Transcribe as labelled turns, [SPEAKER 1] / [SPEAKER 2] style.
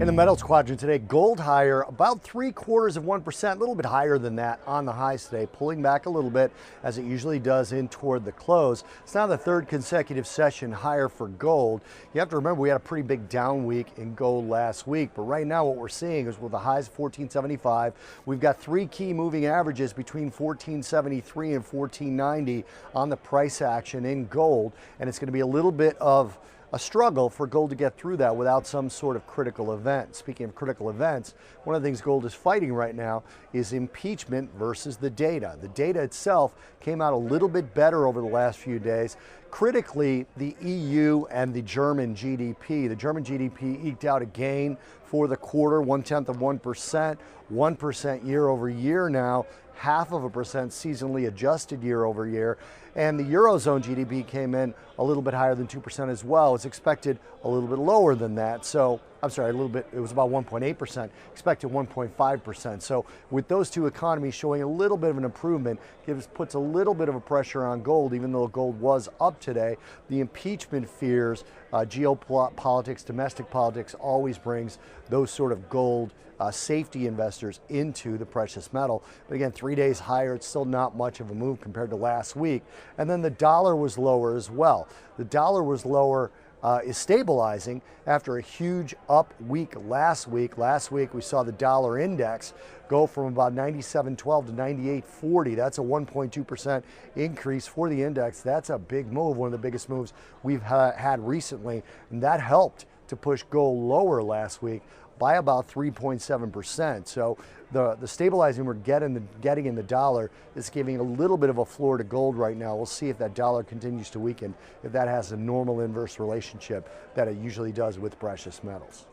[SPEAKER 1] In the metals quadrant today, gold higher, about 0.75%, a little bit higher than that on the highs today, pulling back a little bit as it usually does in toward the close. It's now the third consecutive session higher for gold. You have to remember we had a pretty big down week in gold last week, but right now what we're seeing is with the highs of 1475, we've got three key moving averages between 1473 and 1490 on the price action in gold, and it's going to be a little bit of a struggle for gold to get through that without some sort of critical event. Speaking of critical events, one of the things gold is fighting right now is impeachment versus the data. The data itself came out a little bit better over the last few days. Critically, the EU and the German GDP. The German GDP eked out a gain for the quarter, 0.1%, 1% year over year now, 0.5% seasonally adjusted year over year. And the Eurozone GDP came in a little bit higher than 2% as well. It's expected a little bit lower than that. So, I'm sorry, a little bit, it was about 1.8%, expected 1.5%. So with those two economies showing a little bit of an improvement, puts a little bit of a pressure on gold, even though gold was up today. The impeachment fears, geopolitics, domestic politics always brings those sort of gold safety investors into the precious metal. But again, 3 days higher, it's still not much of a move compared to last week. And then the dollar was lower as well. The dollar was lower, is stabilizing after a huge up week last week. Last week we saw the dollar index go from about 97.12 to 98.40. That's a 1.2% increase for the index. That's a big move, one of the biggest moves we've had recently, and that helped to push gold lower last week by about 3.7%. So the stabilizing we're getting in the dollar is giving a little bit of a floor to gold right now. We'll see if that dollar continues to weaken, if that has a normal inverse relationship that it usually does with precious metals.